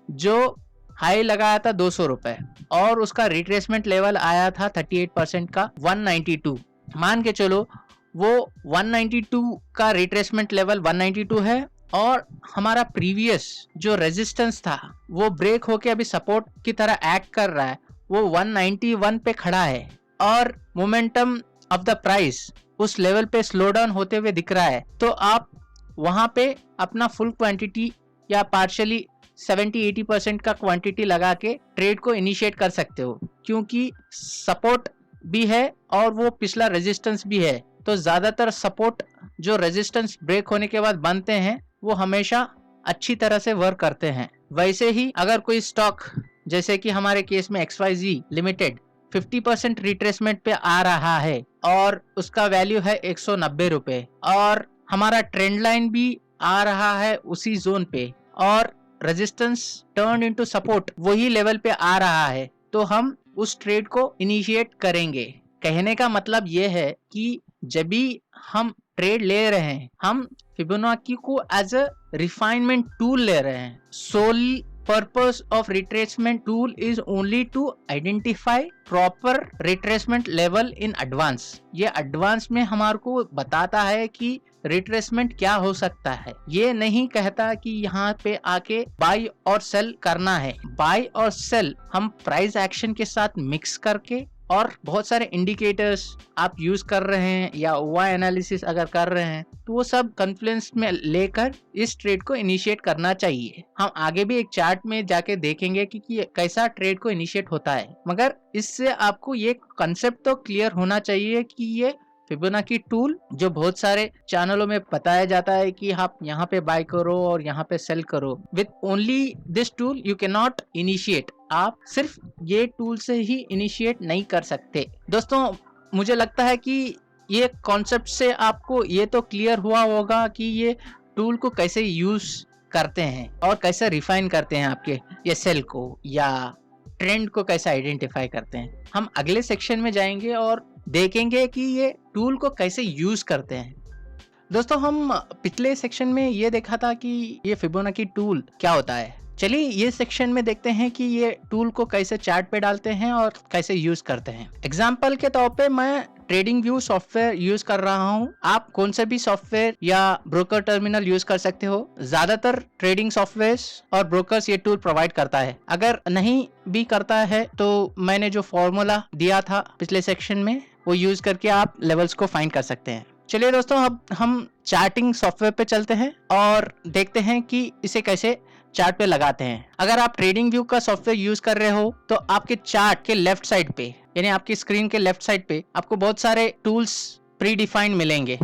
जो हाई लगाया था 200 रुपए और उसका रिट्रेसमेंट लेवल आया था 38% का 192। मान के चलो वो 192 का रिट्रेसमेंट लेवल 192 है और हमारा प्रीवियस जो रेजिस्टेंस था वो ब्रेक होके अभी सपोर्ट की तरह एक्ट कर रहा है, वो 191 पे खड़ा है और मोमेंटम ऑफ द प्राइस उस लेवल पे स्लो डाउन होते हुए दिख रहा है। तो आप वहां पे अपना फुल क्वांटिटी या पार्शियली 70-80% का क्वांटिटी लगा के ट्रेड को इनिशिएट कर सकते हो, क्योंकि सपोर्ट भी है और वो पिछला रेजिस्टेंस भी है। तो ज्यादातर सपोर्ट जो रेजिस्टेंस ब्रेक होने के बाद बनते हैं वो हमेशा अच्छी तरह से वर्क करते हैं। वैसे ही अगर कोई स्टॉक जैसे कि हमारे केस में XYZ लिमिटेड 50% रिट्रेसमेंट पे आ रहा है और उसका वैल्यू है 190 रुपए और हमारा ट्रेंड लाइन भी आ रहा है उसी जोन पे और रेजिस्टेंस टर्न इनटू सपोर्ट वही लेवल पे आ रहा है, तो हम उस ट्रेड को इनिशिएट करेंगे। कहने का मतलब ये है कि जब भी हम ट्रेड ले रहे हैं हम फिबोनाची को एज अ रिफाइनमेंट टूल ले रहे हैं। Sole purpose of retracement tool is only to identify proper retracement level in advance। ये advance में हमारे को बताता है कि रिट्रेसमेंट क्या हो सकता है, ये नहीं कहता कि यहाँ पे आके बाय और सेल करना है। बाय और सेल हम प्राइस एक्शन के साथ मिक्स करके और बहुत सारे इंडिकेटर्स आप यूज कर रहे हैं या OI एनालिसिस अगर कर रहे हैं तो वो सब कॉन्फ्लुएंस में लेकर इस ट्रेड को इनिशिएट करना चाहिए। हम आगे भी एक चार्ट में जाके देखेंगे कि कैसा ट्रेड को इनिशिएट होता है, मगर इससे आपको ये कंसेप्ट तो क्लियर होना चाहिए कि ये फिबोनाची टूल जो बहुत सारे चैनलों में बताया जाता है कि आप यहाँ पे बाय करो और यहाँ पे सेल करो, with only this tool you can not initiate. आप सिर्फ ये टूल से ही इनिशिएट नहीं कर सकते। दोस्तों मुझे लगता है कि ये कॉन्सेप्ट से आपको ये तो क्लियर हुआ होगा कि ये टूल को कैसे यूज करते हैं और कैसे रिफाइन करते हैं आपके ये सेल को या ट्रेंड को कैसे आइडेंटिफाई करते हैं। हम अगले सेक्शन में जाएंगे और देखेंगे कि ये टूल को कैसे यूज करते हैं। दोस्तों हम पिछले सेक्शन में ये देखा था कि ये फिबोनाची टूल क्या होता है। चलिए ये सेक्शन में देखते हैं कि ये टूल को कैसे चार्ट पे डालते हैं और कैसे यूज करते हैं। एग्जाम्पल के तौर पे मैं ट्रेडिंग व्यू सॉफ्टवेयर यूज कर रहा हूँ। आप कौन से भी सॉफ्टवेयर या ब्रोकर टर्मिनल यूज कर सकते हो। ज्यादातर ट्रेडिंग सॉफ्टवेयर और ब्रोकर्स ये टूल प्रोवाइड करता है। अगर नहीं भी करता है तो मैंने जो फॉर्मूला दिया था पिछले सेक्शन में वो यूज करके आप लेवल्स को फाइंड कर सकते हैं। चलिए दोस्तों, अब हम चार्टिंग सॉफ्टवेयर पे चलते हैं और देखते हैं कि इसे कैसे चार्ट पे लगाते हैं। अगर आप ट्रेडिंग व्यू का सॉफ्टवेयर यूज कर रहे हो तो आपके चार्ट के लेफ्ट साइड पे यानी आपकी स्क्रीन के लेफ्ट साइड पे आपको बहुत सारे टूल्स प्री डिफाइंड मिलेंगे।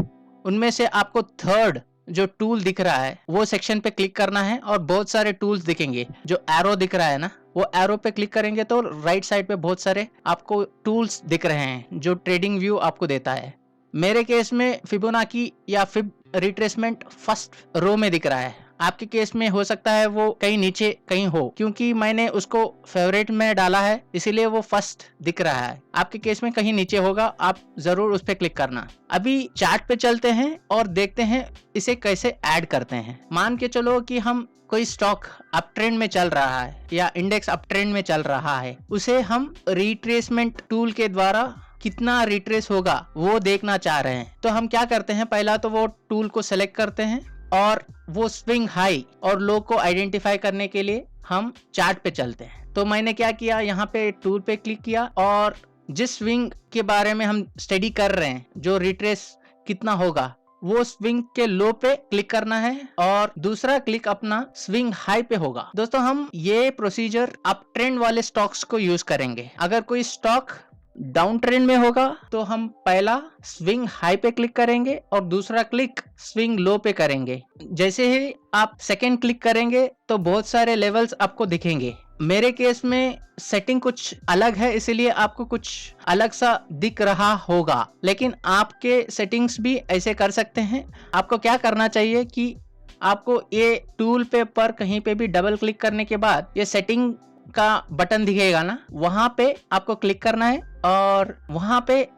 उनमें से आपको थर्ड जो टूल दिख रहा है वो सेक्शन पे क्लिक करना है और बहुत सारे टूल्स दिखेंगे। जो एरो दिख रहा है ना, वो एरो पे क्लिक करेंगे तो राइट साइड पे बहुत सारे आपको टूल्स दिख रहे हैं जो ट्रेडिंग व्यू आपको देता है। मेरे केस में फिबोनाची या फिब रिट्रेसमेंट फर्स्ट रो में दिख रहा है। आपके केस में हो सकता है वो कहीं नीचे कहीं हो, क्योंकि मैंने उसको फेवरेट में डाला है इसीलिए वो फर्स्ट दिख रहा है। आपके केस में कहीं नीचे होगा, आप जरूर उस पर क्लिक करना। अभी चार्ट पे चलते हैं और देखते हैं इसे कैसे ऐड करते हैं। मान के चलो कि हम कोई स्टॉक अप ट्रेंड में चल रहा है या इंडेक्स अप ट्रेंड में चल रहा है, उसे हम रिट्रेसमेंट टूल के द्वारा कितना रिट्रेस होगा वो देखना चाह रहे हैं। तो हम क्या करते हैं, पहला तो वो टूल को सेलेक्ट करते हैं और वो स्विंग हाई और लो को आइडेंटिफाई करने के लिए हम चार्ट पे चलते हैं। तो मैंने क्या किया, यहाँ पे टूल पे क्लिक किया और जिस स्विंग के बारे में हम स्टडी कर रहे हैं, जो रिट्रेस कितना होगा, वो स्विंग के लो पे क्लिक करना है और दूसरा क्लिक अपना स्विंग हाई पे होगा। दोस्तों, हम ये प्रोसीजर अप ट्रेंड वाले स्टॉक्स को यूज करेंगे। अगर कोई स्टॉक डाउन ट्रेंड में होगा तो हम पहला स्विंग हाई पे क्लिक करेंगे और दूसरा क्लिक स्विंग लो पे करेंगे। जैसे ही आप सेकंड क्लिक करेंगे तो बहुत सारे लेवल्स आपको दिखेंगे। मेरे केस में सेटिंग कुछ अलग है इसलिए आपको कुछ अलग सा दिख रहा होगा, लेकिन आपके सेटिंग्स भी ऐसे कर सकते हैं। आपको क्या करना चाहिए कि आपको ये टूल पे पर कहीं पे भी डबल क्लिक करने के बाद ये सेटिंग का बटन दिखेगा ना, वहां पे आपको क्लिक करना है और वहां पे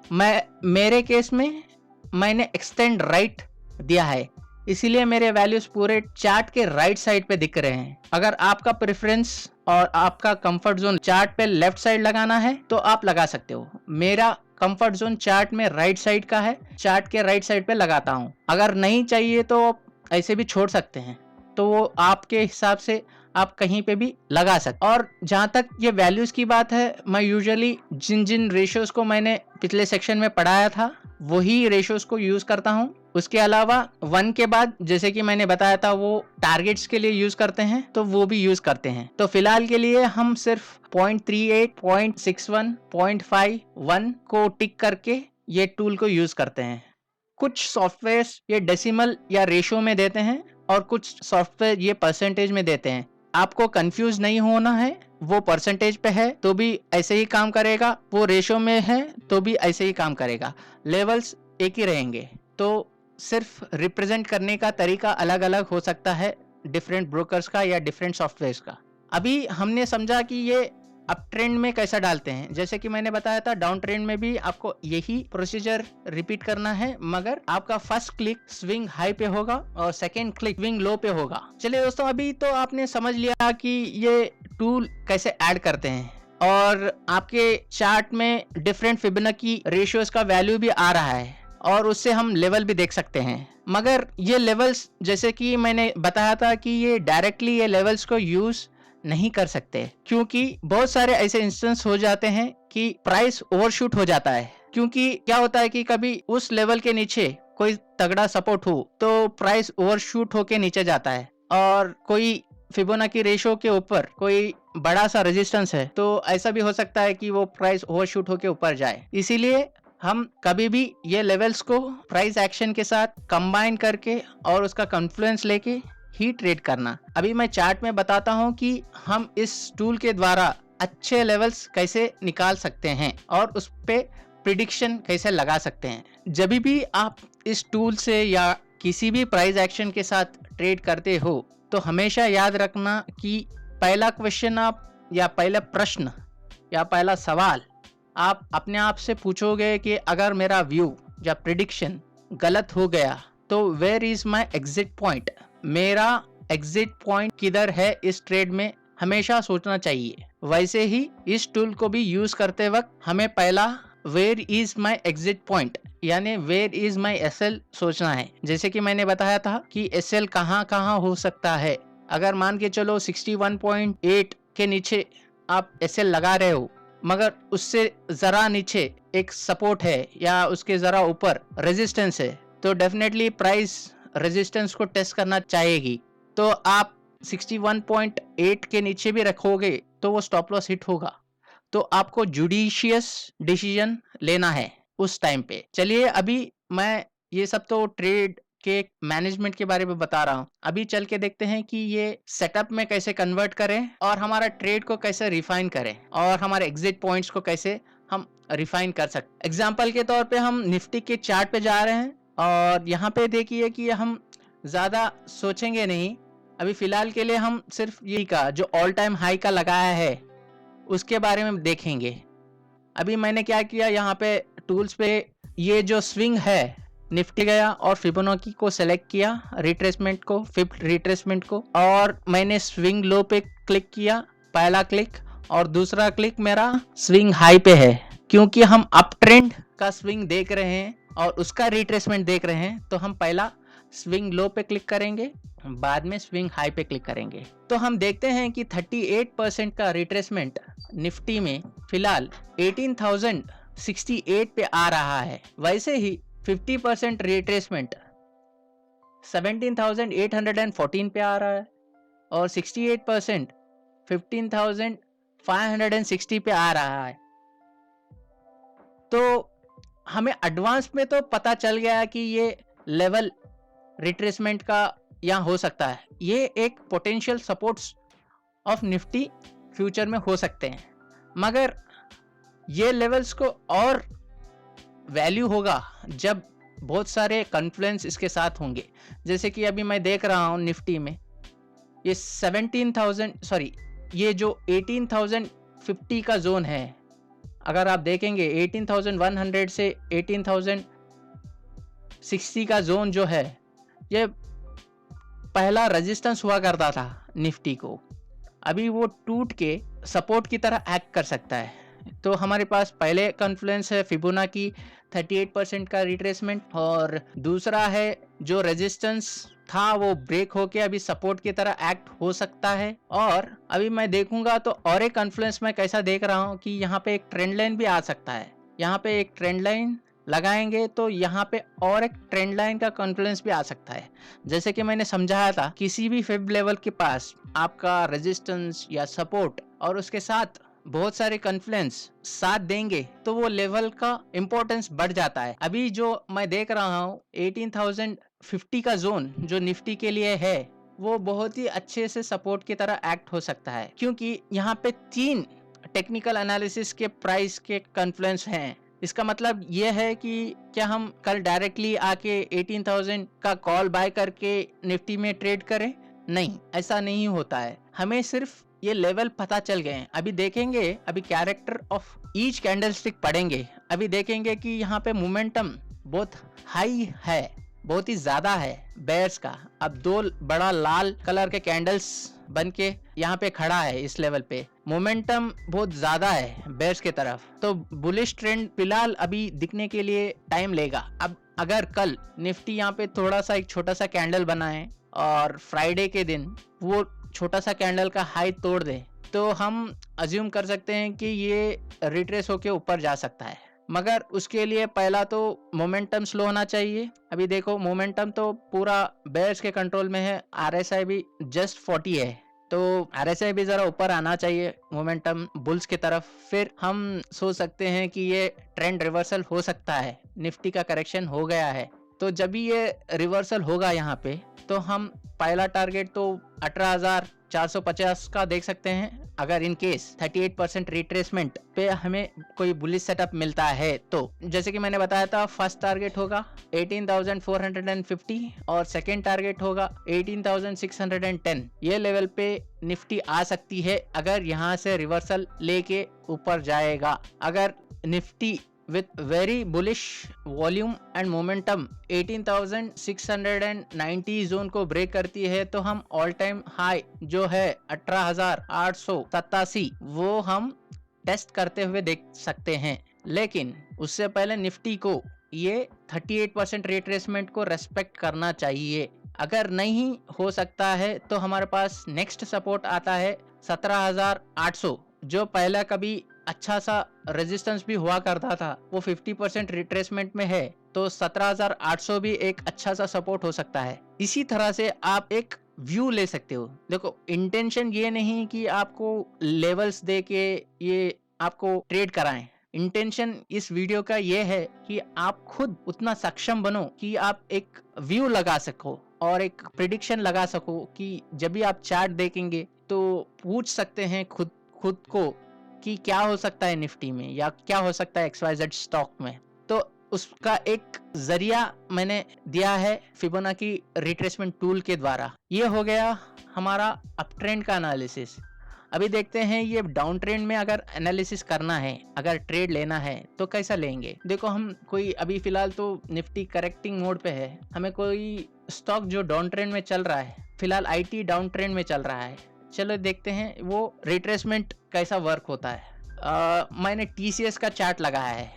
मेरे केस में मैंने एक्सटेंड राइट दिया है, इसीलिए मेरे वैल्यूज पूरे चार्ट के राइट साइड पे दिख रहे हैं। अगर आपका प्रेफरेंस और आपका कंफर्ट जोन चार्ट पे लेफ्ट साइड लगाना है तो आप लगा सकते हो। मेरा कंफर्ट जोन चार्ट में राइट साइड का है, चार्ट के राइट साइड पे लगाता हूँ। अगर नहीं चाहिए तो ऐसे भी छोड़ सकते हैं, तो वो आपके हिसाब से आप कहीं पे भी लगा सकते। और जहां तक ये वैल्यूज की बात है, मैं यूजुअली जिन रेशियोज को मैंने पिछले सेक्शन में पढ़ाया था वही रेशियोज को यूज करता हूं। उसके अलावा 1 के बाद जैसे कि मैंने बताया था वो टारगेट्स के लिए यूज करते हैं, तो वो भी यूज करते हैं। तो फिलहाल के लिए हम सिर्फ 0.38, 0.61, 0.51 को टिक करके ये टूल को यूज करते हैं। कुछ सॉफ्टवेयर ये डेसिमल या रेशियो में देते हैं और कुछ सॉफ्टवेयर ये परसेंटेज में देते हैं। आपको कंफ्यूज नहीं होना है, वो परसेंटेज पे है तो भी ऐसे ही काम करेगा, वो रेशियो में है तो भी ऐसे ही काम करेगा। लेवल्स एक ही रहेंगे, तो सिर्फ रिप्रेजेंट करने का तरीका अलग अलग हो सकता है डिफरेंट ब्रोकर्स का या डिफरेंट सॉफ्टवेयर का। अभी हमने समझा कि ये अप ट्रेंड में कैसा डालते हैं। जैसे कि मैंने बताया था डाउन ट्रेंड में भी आपको यही प्रोसीजर रिपीट करना है, मगर आपका फर्स्ट क्लिक स्विंग हाई पे होगा और सेकंड क्लिक स्विंग लो पे होगा। चलिए दोस्तों, अभी तो आपने समझ लिया कि ये टूल कैसे ऐड करते हैं और आपके चार्ट में डिफरेंट फिबोनाची रेशियोज का वैल्यू भी आ रहा है और उससे हम लेवल भी देख सकते हैं। मगर ये लेवल्स, जैसे कि मैंने बताया था कि ये डायरेक्टली ये लेवल्स को यूज नहीं कर सकते, क्योंकि बहुत सारे ऐसे इंस्टेंस हो जाते हैं कि प्राइस ओवरशूट हो जाता है। क्योंकि क्या होता है कि कभी उस लेवल के नीचे कोई तगड़ा सपोर्ट हो तो प्राइस ओवरशूट होके नीचे जाता है, और कोई फिबोनाची रेशियो के ऊपर कोई बड़ा सा रेजिस्टेंस है तो ऐसा भी हो सकता है कि वो प्राइस ओवरशूट होके ऊपर जाए। इसीलिए हम कभी भी ये लेवल्स को प्राइस एक्शन के साथ कंबाइन करके और उसका कॉन्फ्लुएंस लेके ही ट्रेड करना। अभी मैं चार्ट में बताता हूं कि हम इस टूल के द्वारा अच्छे लेवल्स कैसे निकाल सकते हैं और उस पे प्रिडिक्शन कैसे लगा सकते हैं। जब भी आप इस टूल से या किसी भी प्राइस एक्शन के साथ ट्रेड करते हो तो हमेशा याद रखना कि पहला क्वेश्चन आप या पहला प्रश्न या पहला सवाल आप अपने आप से पूछोगे कि अगर मेरा व्यू या प्रिडिक्शन गलत हो गया तो where is my exit point. मेरा एग्जिट पॉइंट किधर है इस ट्रेड में हमेशा सोचना चाहिए। वैसे ही इस टूल को भी यूज करते वक्त हमें पहला where is my exit point यानी वेयर इज माई एसएल सोचना है। जैसे कि मैंने बताया था कि एसएल कहाँ कहाँ हो सकता है। अगर मान के चलो 61.8 के नीचे आप एसएल लगा रहे हो, मगर उससे जरा नीचे एक सपोर्ट है या उसके जरा ऊपर रेजिस्टेंस है, तो डेफिनेटली प्राइस रेजिस्टेंस को टेस्ट करना चाहेगी। तो आप 61.8 के नीचे भी रखोगे तो वो स्टॉप लॉस हिट होगा। तो आपको जुडिशियस डिसीजन लेना है उस टाइम पे। चलिए अभी मैं ये सब तो ट्रेड के मैनेजमेंट के बारे में बता रहा हूँ, अभी चल के देखते हैं कि ये सेटअप में कैसे कन्वर्ट करें और हमारा ट्रेड को कैसे रिफाइन करें और हमारे एग्जिट पॉइंट्स को कैसे हम रिफाइन कर सकते। एग्जाम्पल के तौर पे हम निफ्टी के चार्ट पे जा रहे हैं और यहाँ पे देखिए कि हम ज्यादा सोचेंगे नहीं। अभी फिलहाल के लिए हम सिर्फ ये का जो ऑल टाइम हाई का लगाया है उसके बारे में देखेंगे। अभी मैंने क्या किया, यहाँ पे टूल्स पे ये जो स्विंग है निफ्टी गया और फिबोनाची को सेलेक्ट किया, रिट्रेसमेंट को, फिफ्थ रिट्रेसमेंट को, और मैंने स्विंग लो पे क्लिक किया, पहला क्लिक, और दूसरा क्लिक मेरा स्विंग हाई पे है। क्योंकि हम अप ट्रेंड का स्विंग देख रहे हैं और उसका रिट्रेसमेंट देख रहे हैं तो हम पहला स्विंग लो पे क्लिक करेंगे, बाद में स्विंग हाई पे क्लिक करेंगे। तो हम देखते हैं कि 38% का रिट्रेसमेंट निफ्टी में फिलहाल 18,068 पे आ रहा है। वैसे ही 50% रिट्रेसमेंट 17,814 पे आ रहा है और 68% 15,560 पे आ रहा है। तो हमें एडवांस में तो पता चल गया कि ये लेवल रिट्रेसमेंट का यहाँ हो सकता है। ये एक potential supports of Nifty future में हो सकते हैं, मगर ये लेवल्स को और वैल्यू होगा जब बहुत सारे कॉन्फ्लुएंस इसके साथ होंगे। जैसे कि अभी मैं देख रहा हूँ निफ्टी में ये 18,050 का जोन है। अगर आप देखेंगे 18,100 से 18,060 का जोन जो है, ये पहला रेजिस्टेंस हुआ करता था निफ्टी को। अभी वो टूट के सपोर्ट की तरह एक्ट कर सकता है। तो हमारे पास पहले कॉन्फ्लुएंस है फिबोनाची 38% का रिट्रेसमेंट, और दूसरा है जो रेजिस्टेंस था वो ब्रेक होके अभी सपोर्ट की तरह एक्ट हो सकता है। और अभी मैं देखूंगा तो और एक कॉन्फ्लुएंस मैं कैसा देख रहा हूँ कि यहाँ पे एक ट्रेंड लाइन भी आ सकता है। यहाँ पे एक ट्रेंड लाइन लगाएंगे तो यहाँ पे और एक ट्रेंड लाइन का कॉन्फ्लुएंस भी आ सकता है। जैसे कि मैंने समझाया था, किसी भी फिब लेवल के पास आपका रेजिस्टेंस या सपोर्ट और उसके साथ बहुत सारे कॉन्फ्लुएंस साथ देंगे तो वो लेवल का इंपॉर्टेंस बढ़ जाता है। अभी जो मैं देख रहा हूँ 18,050 का जोन जो निफ्टी के लिए है वो बहुत ही अच्छे से सपोर्ट की तरह एक्ट हो सकता है, क्योंकि यहाँ पे 3 टेक्निकल एनालिसिस के प्राइस के कॉन्फ्लुएंस हैं। इसका मतलब ये है कि क्या हम कल डायरेक्टली आके 18,000 का कॉल बाय करके निफ्टी में ट्रेड करें? नहीं, ऐसा नहीं होता है। हमें सिर्फ ये लेवल पता चल गए हैं। अभी देखेंगे, अभी कैरेक्टर ऑफ ईच कैंडलस्टिक पढ़ेंगे, अभी देखेंगे कि यहाँ पे मोमेंटम बहुत हाई है, बहुत ही ज्यादा है बेयर्स का। अब 2 बड़ा लाल कलर के कैंडल्स बन के यहाँ पे खड़ा है। इस लेवल पे मोमेंटम बहुत ज्यादा है बेयर्स के तरफ, तो बुलिश ट्रेंड फिलहाल अभी दिखने के लिए टाइम लेगा। अब अगर कल निफ्टी यहाँ पे थोड़ा सा एक छोटा सा कैंडल बनाए और फ्राइडे के दिन वो छोटा सा कैंडल का हाई तोड़ दे तो हम अज्यूम कर सकते हैं कि ये रिट्रेस होके ऊपर जा सकता है। मगर उसके लिए पहला तो मोमेंटम स्लो होना चाहिए। अभी देखो मोमेंटम तो पूरा बेयर्स के कंट्रोल में है, आरएसआई भी जस्ट 40 है, तो आरएसआई भी जरा ऊपर आना चाहिए मोमेंटम बुल्स की तरफ। फिर हम सोच सकते हैं कि ये ट्रेंड रिवर्सल हो सकता है, निफ्टी का करेक्शन हो गया है। तो जब भी ये रिवर्सल होगा यहाँ पे तो हम पहला टारगेट तो 18,450 का देख सकते हैं। अगर इन केस 38% रिट्रेसमेंट पे हमें कोई बुलिश सेटअप मिलता है तो, जैसे कि मैंने बताया था, फर्स्ट टारगेट होगा 18,450 और सेकेंड टारगेट होगा 18,610। ये लेवल पे निफ्टी आ सकती है अगर यहाँ से रिवर्सल लेके ऊपर जाएगा। अगर Nifty with very bullish volume and momentum 18,690 zone को ब्रेक करती है तो हम ऑल टाइम हाई जो है 18,887 वो हम टेस्ट करते हुए देख सकते हैं। लेकिन उससे पहले निफ्टी को ये 38% रिट्रेसमेंट को रेस्पेक्ट करना चाहिए। अगर नहीं हो सकता है तो हमारे पास नेक्स्ट सपोर्ट आता है 17,800 जो पहला कभी अच्छा सा रेजिस्टेंस भी हुआ करता था, वो 50% रिट्रेसमेंट में है, तो 17,800 भी एक अच्छा सा सपोर्ट हो सकता है। इसी तरह से आप एक व्यू ले सकते हो। देखो, इंटेंशन ये नहीं कि आपको लेवल्स दे के ये आपको ट्रेड कराएं। इंटेंशन इस वीडियो का ये है कि आप खुद उतना सक्षम बनो कि आप एक व्यू लगा सको और एक प्रिडिक्शन लगा सको कि जब भी आप चार्ट देखेंगे तो पूछ सकते हैं खुद को कि क्या हो सकता है निफ्टी में या क्या हो सकता है XYZ स्टॉक में। तो उसका एक जरिया मैंने दिया है फिबोनाची रिट्रेसमेंट टूल के द्वारा। ये हो गया हमारा अप ट्रेंड का एनालिसिस। अभी देखते हैं ये डाउन ट्रेंड में अगर एनालिसिस करना है, अगर ट्रेड लेना है तो कैसा लेंगे। देखो, हम कोई अभी फिलहाल तो निफ्टी करेक्टिंग मोड पे है, हमें कोई स्टॉक जो डाउन ट्रेंड में चल रहा है, फिलहाल IT डाउन ट्रेंड में चल रहा है, चलो देखते हैं वो रिट्रेसमेंट कैसा वर्क होता है। मैंने TCS का चार्ट लगाया है।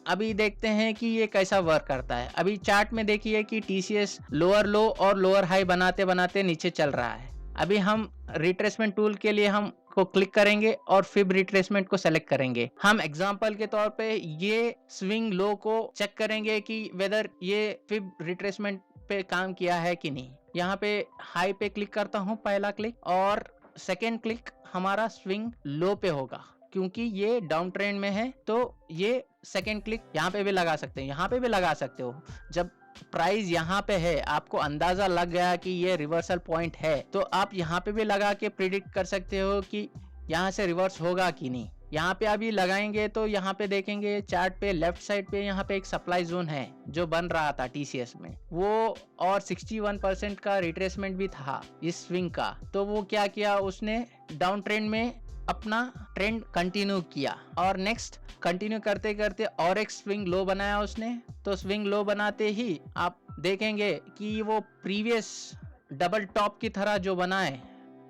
अभी देखते हैं कि ये कैसा वर्क करता है। अभी चार्ट में देखिए कि TCS लोअर लो और लोअर हाई बनाते बनाते नीचे चल रहा है। अभी हम रिट्रेसमेंट टूल के लिए हम को क्लिक करेंगे और फिब रिट्रेसमेंट को सेलेक्ट करेंगे। हम एग्जांपल के तौर पे ये स्विंग लो को चेक करेंगे कि वेदर ये फिब रिट्रेसमेंट पे काम किया है कि नहीं। यहाँ पे हाई पे क्लिक करता हूँ, पहला क्लिक, और सेकेंड क्लिक हमारा स्विंग लो पे होगा क्योंकि ये डाउन ट्रेंड में है। तो ये सेकेंड क्लिक यहाँ पे भी लगा सकते हैं, यहाँ पे भी लगा सकते हो। जब प्राइस यहाँ पे है, आपको अंदाजा लग गया कि ये रिवर्सल पॉइंट है, तो आप यहाँ पे भी लगा के प्रिडिक्ट कर सकते हो कि यहाँ से रिवर्स होगा कि नहीं। यहाँ पे अभी लगाएंगे तो यहाँ पे देखेंगे चार्ट पे लेफ्ट साइड पे यहाँ पे एक सप्लाई जोन है जो बन रहा था TCS में, वो और 61% का रिट्रेसमेंट भी था इस स्विंग का। तो वो क्या किया, उसने डाउन ट्रेंड में अपना ट्रेंड कंटिन्यू किया और नेक्स्ट कंटिन्यू करते करते और एक स्विंग लो बनाया उसने। तो स्विंग लो बनाते ही आप देखेंगे कि वो प्रीवियस डबल टॉप की तरह जो बना है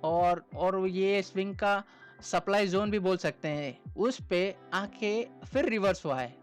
और ये स्विंग का सप्लाई जोन भी बोल सकते हैं, उस पे आके फिर रिवर्स हुआ है।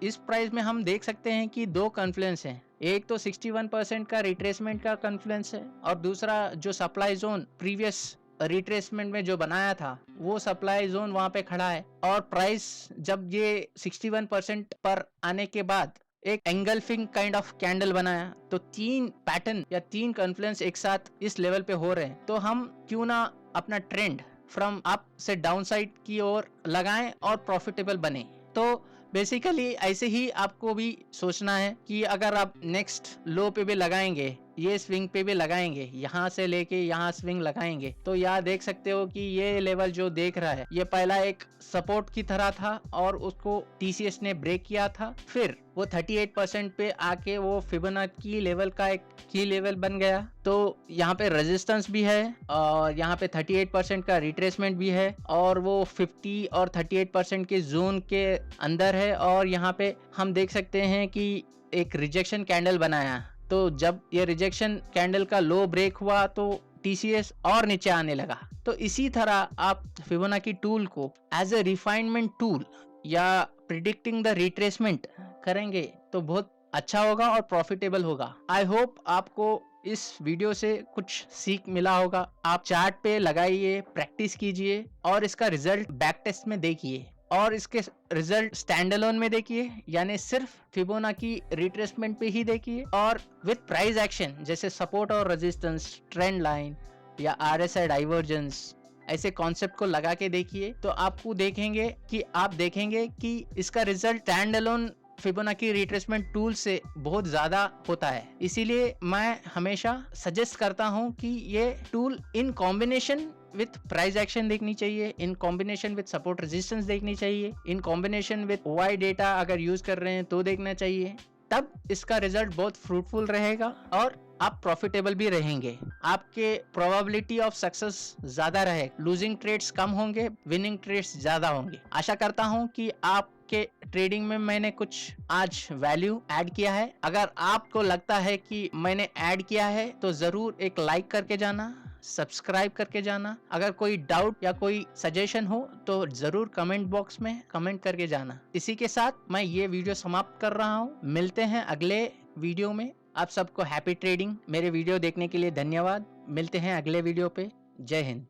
इस प्राइस में हम देख सकते हैं कि दो कॉन्फ्लुएंस हैं, एक तो 61% का रिट्रेसमेंट का कॉन्फ्लुएंस है और दूसरा जो सप्लाई जोन प्रीवियस रिट्रेसमेंट में जो बनाया था वो सप्लाई जोन वहां पे खड़ा है। और प्राइस जब ये 61% पर आने के बाद एक एंगल्फिंग काइंड ऑफ कैंडल बनाया, तो तीन पैटर्न या तीन कॉन्फ्लुएंस एक साथ इस लेवल पे हो रहे हैं। तो हम क्यों ना अपना ट्रेंड फ्रॉम अप से डाउन साइड की ओर लगाएं और प्रॉफिटेबल बने। तो बेसिकली ऐसे ही आपको भी सोचना है कि अगर आप नेक्स्ट लो पे भी लगाएंगे, ये स्विंग पे भी लगाएंगे, यहाँ से लेके यहाँ स्विंग लगाएंगे, तो यहाँ देख सकते हो कि ये लेवल जो देख रहा है ये पहला एक सपोर्ट की तरह था और उसको TCS ने ब्रेक किया था। फिर वो 38% पे आके वो फिबोनाची लेवल का एक की लेवल बन गया। तो यहाँ पे रेजिस्टेंस भी है और यहाँ पे 38% का रिट्रेसमेंट भी है और वो 50 और 38% के जोन के अंदर है। और यहाँ पे हम देख सकते हैं कि एक रिजेक्शन कैंडल बनाया, तो जब ये रिजेक्शन कैंडल का लो ब्रेक हुआ तो TCS और नीचे आने लगा। तो इसी तरह आप फिबोनाची टूल को एज ए रिफाइनमेंट टूल या प्रिडिक्टिंग द रिट्रेसमेंट करेंगे तो बहुत अच्छा होगा और प्रॉफिटेबल होगा। आई होप आपको इस वीडियो से कुछ सीख मिला होगा। आप चार्ट पे लगाइए, प्रैक्टिस कीजिए और इसका रिजल्ट बैक टेस्ट में देखिए और इसके रिजल्ट स्टैंड अलोन में देखिए, यानी सिर्फ फिबोनाची रिट्रेसमेंट पे ही देखिए और विद प्राइस एक्शन जैसे सपोर्ट और रेजिस्टेंस, ट्रेंड लाइन या RSI डाइवर्जेंस, ऐसे कॉन्सेप्ट को लगा के देखिए। तो आपको देखेंगे कि इसका result stand alone Fibonacci retracement tool से बहुत ज्यादा होता है। इसीलिए मैं हमेशा सजेस्ट करता हूं कि ये tool in combination with price action देखनी चाहिए, in combination with support resistance देखनी चाहिए, in combination with OI data अगर यूज कर रहे हैं तो देखना चाहिए। तब इसका रिजल्ट बहुत फ्रूटफुल रहेगा और आप प्रॉफिटेबल भी रहेंगे। आपके प्रोबेबिलिटी ऑफ सक्सेस ज्यादा रहे, लूजिंग ट्रेड्स कम होंगे, विनिंग ट्रेड्स ज्यादा होंगे। आशा करता हूं कि आपके ट्रेडिंग में मैंने कुछ आज वैल्यू ऐड किया है। अगर आपको लगता है कि मैंने ऐड किया है तो जरूर एक लाइक करके जाना, सब्सक्राइब करके जाना। अगर कोई डाउट या कोई सजेशन हो तो जरूर कमेंट बॉक्स में कमेंट करके जाना। इसी के साथ मैं ये वीडियो समाप्त कर रहा हूँ। मिलते हैं अगले वीडियो में। आप सबको हैप्पी ट्रेडिंग। मेरे वीडियो देखने के लिए धन्यवाद। मिलते हैं अगले वीडियो पे। जय हिंद।